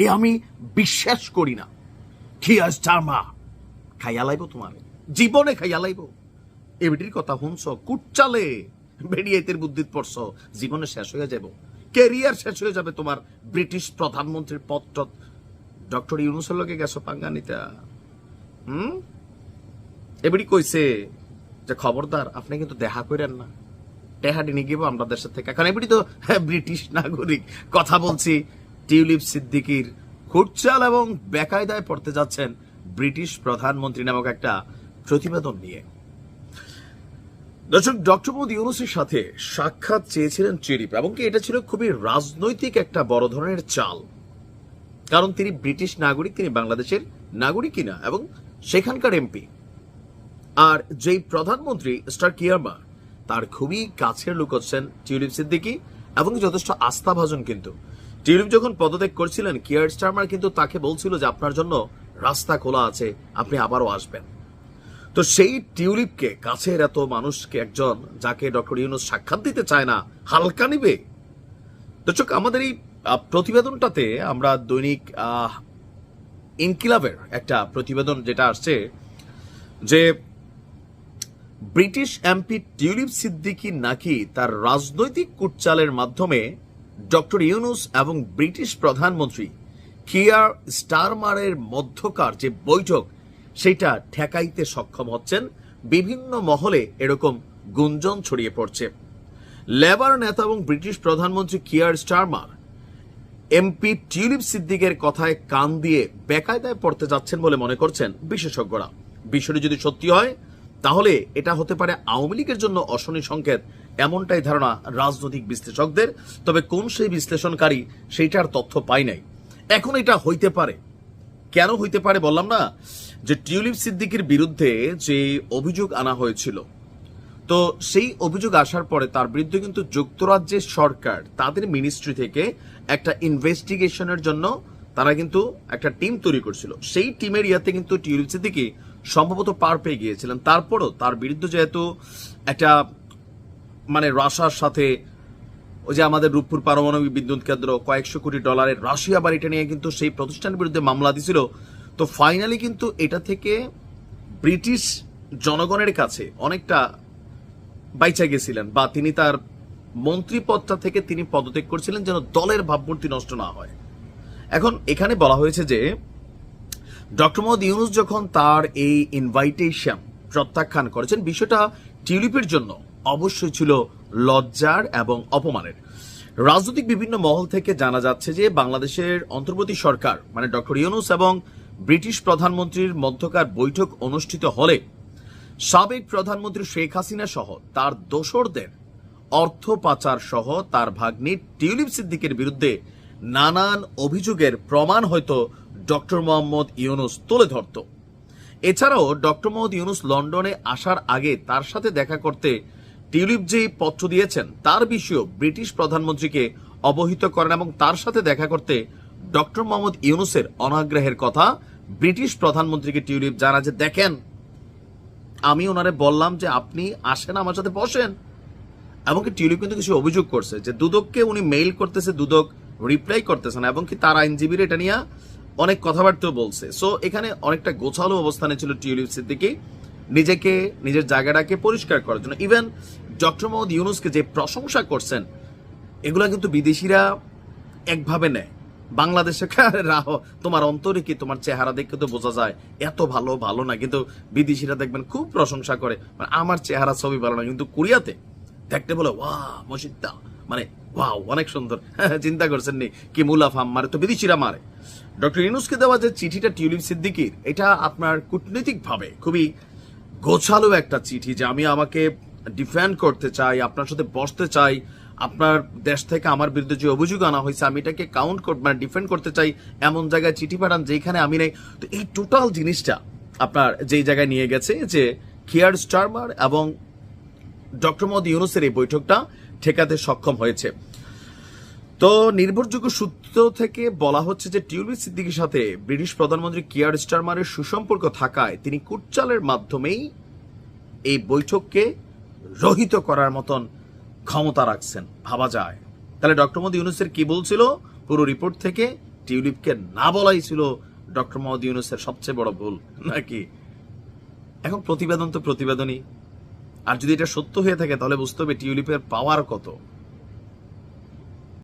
এ আমি বিশ্বাস করি না। কিয়ার স্টারমার খাইয়া লাইব, তোমার জীবনে খাইয়া লাইব। এবিটির কথা শুনছ, কুটচালে বেরিয়েতের বুদ্ধিত পড়ছ, জীবনে শেষ হয়ে যাব, ক্যারিয়ার শেষ হয়ে যাবে তোমার। ব্রিটিশ প্রধানমন্ত্রীর পদ ডক্টর ইউনূসের লগে গেছো পাঙ্গা নিতা। এবিটি কইছে যে খবরদার আপনি কিন্তু দেখা করেন না, টেহাডি নিয়ে গিয়ে আমরা দেশের থেকে। কারণ এবিটি তো ব্রিটিশ নাগরিক। কথা বলছি টিউলিপ সিদ্দিকীর কুটচাল এবং বেকায়দায় পড়তে যাচ্ছেন ব্রিটিশ প্রধানমন্ত্রী নামক একটা প্রতিবেদন নিয়ে। দর্শক, ডক্টর মোহাম্মদ ইউনূসের সাথে সাক্ষাৎ চেয়েছিলেন টিউলিপ, এবং কি এটা ছিল খুবই রাজনৈতিক একটা বড় ধরনের চাল। কারণ তিনি ব্রিটিশ নাগরিক, তিনি বাংলাদেশের নাগরিক কিনা, এবং সেখানকার এমপি। আর যেই প্রধানমন্ত্রী স্টার কিয়ারমার, তার খুবই কাছের লোক হচ্ছেন টিউলিপ সিদ্দিকী, এবং যথেষ্ট আস্থাভাজন। কিন্তু টিউলিপ যখন পদত্যাগ করছিলেন, কিয়ার স্টারমার কিন্তু তাকে বলছিল যে আপনার জন্য রাস্তা খোলা আছে, আপনি আবারও আসবেন। তো সেই টিউলিপকে, কাছের এত মানুষকে, একজন যাকে ডক্টর ইউনূস সাক্ষাৎ দিতে চায় না, হালকা নিবে। দর্শক, আমাদের এই প্রতিবেদনটাতে আমরা দৈনিক ইনকিলাবের একটা প্রতিবেদন যেটা আসছে, যে ব্রিটিশ এমপি টিউলিপ সিদ্দিকী নাকি তার রাজনৈতিক কুটচালের মাধ্যমে ডক্টর ইউনূস এবং ব্রিটিশ প্রধানমন্ত্রী কিয়ার স্টারমারের মধ্যকার যে বৈঠক, সেটা ঠেকাইতে সক্ষম হচ্ছেন। বিভিন্ন মহলে এরকম গুঞ্জন ছড়িয়ে পড়ছে। লেবার নেতা এবং ব্রিটিশ প্রধানমন্ত্রী কিয়ার স্টারমার এমপি টিউলিপ সিদ্দিকের কথায় কান দিয়ে বেকায়দায় পড়তে যাচ্ছেন বলে মনে করছেন বিশেষজ্ঞরা। বিষয়টি যদি সত্যি হয়, তাহলে এটা হতে পারে আওয়ামী লীগের জন্য অশনি সংকেত, এমনটাই ধারণা রাজনৈতিক বিশ্লেষকদের। তবে কোন সেই বিশ্লেষণকারী, সেইটার তথ্য পাই নাই। এখন এটা হইতে পারে, কেন হইতে পারে বললাম না, যে টিউলিপ সিদ্দিকীর বিরুদ্ধে যে অভিযোগ আনা হয়েছিল, তো সেই অভিযোগ আসার পরে তার বিরুদ্ধে কিন্তু যুক্তরাজ্যের সরকার তাদের মিনিস্ট্রি থেকে একটা ইনভেস্টিগেশনের জন্য তারা কিন্তু একটা টিম তৈরি করছিল। সেই টিমের ইয়াতে কিন্তু টিউলিপ সিদ্দিকী সম্ভবত পার পেয়ে গিয়েছিলেন। তারপরও তার বিরুদ্ধে যেহেতু একটা রাশিয়ার সাথে, ওই যে আমাদের রূপপুর পারমাণবিক বিদ্যুৎ কেন্দ্র, কয়েকশো কোটি ডলারের রাশিয়া বাড়িটা নিয়ে কিন্তু সেই প্রতিষ্ঠানের বিরুদ্ধে মামলা দিছিল। তো ফাইনালি কিন্তু এটা থেকে ব্রিটিশ জনগণের কাছে অনেকটা বাইচা গেছিলেন, বা তিনি তার মন্ত্রী পদটা থেকে তিনি পদত্যাগ করছিলেন যেন দলের ভাবমূর্তি নষ্ট না হয়। এখন এখানে বলা হয়েছে যে ডক্টর মোহাম্মদ ইউনূস যখন তার এই ইনভাইটেশন প্রত্যাখ্যান করেছেন, বিষয়টা টিউলিপের জন্য অবশ্যই ছিল লজ্জার এবং অপমানের। রাজনৈতিক বিভিন্ন মহল থেকে জানা যাচ্ছে যে বাংলাদেশের অন্তর্বর্তী সরকার ডক্টর ইউনূস এবং ব্রিটিশ প্রধানমন্ত্রীর মধ্যকার বৈঠক অনুষ্ঠিত হলে সাবেক প্রধানমন্ত্রী শেখ হাসিনা সহ তার দোসরদের অর্থ পাচার সহ তার ভাগ্নি টিউলিপ সিদ্দিকের বিরুদ্ধে নানান অভিযোগের প্রমাণ হয়তো ডক্টর মোহাম্মদ ইউনূস তুলে ধরত। এছাড়াও ডক্টর মোহাম্মদ ইউনূস লন্ডনে আসার আগে তার সাথে দেখা করতে টিউলিপ যে পত্র দিয়েছেন তার বিষয়েও ব্রিটিশ প্রধানমন্ত্রীকে অবহিত করেন, এবং তার সাথে দেখা করতে ডক্টর মোহাম্মদ ইউনূসের অনাগ্রহের কথা ব্রিটিশ প্রধানমন্ত্রীকে টিউলিপ জানা, যে দেখেন আমি ওনারে বললাম যে আপনি আসেন, আমার সাথে বসেন। এমনকি টিউলিপ কিন্তু কিছু অভিযোগ করছে যে দুদককে উনি মেইল করতেছে, দুদক রিপ্লাই করতেছে না, এবং কি তার আইনজীবীর এটা নিয়ে অনেক কথাবার্তাও বলছে। সো এখানে অনেকটা গোছালো অবস্থানে ছিল টিউলিপ সিদ্দিকী, নিজেকে, নিজের জায়গাটাকে পরিষ্কার করার জন্য। ইভেন ডক্টর মোহাম্মদ ইউনূসকে যে প্রশংসা করছেন, এগুলা কিন্তু বিদেশিরা একভাবে নেয়। বাংলাদেশে তোমার অন্তরে কি, তোমার চেহারা দেখে তো বোঝা যায় এত ভালো ভালো না, কিন্তু বিদেশিরা দেখবেন খুব প্রশংসা করে। আমার চেহারা ছবি ভালো না, কিন্তু কোরিয়াতে দেখতে বলে ওয়া মসজিদটা ওয়াও অনেক সুন্দর। চিন্তা করছেন নি কি মুলাফাম মারে, তো বিদেশিরা মারে। ডক্টর ইউনূসকে দেওয়া যে চিঠিটা টিউলিপ সিদ্দিকীর, এটা আপনার কূটনৈতিক ভাবে খুবই গোছালো একটা চিঠি, যে আমি আমাকে ডিফেন্ড করতে চাই, আপনার সাথে বসতে চাই, আপনার দেশ থেকে আমার বিরুদ্ধে যে অভিযোগ আনা হয়েছে আমি এটাকে ডিফেন্ড করতে চাই, এমন জায়গায় চিঠি পাঠান যেখানে আমি নেই। তো এই টোটাল জিনিসটা আপনার যেই জায়গায় নিয়ে গেছে, যে কিয়ার স্টারমার এবং ডক্টর মোহাম্মদ ইউনূসের এই বৈঠকটা ঠেকাতে সক্ষম হয়েছে। তো নির্ভরযোগ্য সূত্র থেকে বলা হচ্ছে যে টিউলিপ সিদ্দিকীর সাথে ব্রিটিশ প্রধানমন্ত্রী কিয়ার স্টারমারের সুসম্পর্ক থাকায় তিনি কুটচালের মাধ্যমেই এই বৈঠককে রহিত করার মতন ক্ষমতা রাখছেন, ভাবা যায়। তাহলে ডক্টর মোহাম্মদ ইউনূসের কি বলছিল পুরো রিপোর্ট থেকে টিউলিপকে না বলাই ছিল ডক্টর মোহাম্মদ ইউনূসের সবচেয়ে বড় ভুল নাকি? এখন প্রতিবেদন তো প্রতিবেদনই, আর যদি এটা সত্য হয়ে থাকে তাহলে বুঝতে হবে টিউলিপের পাওয়ার কত।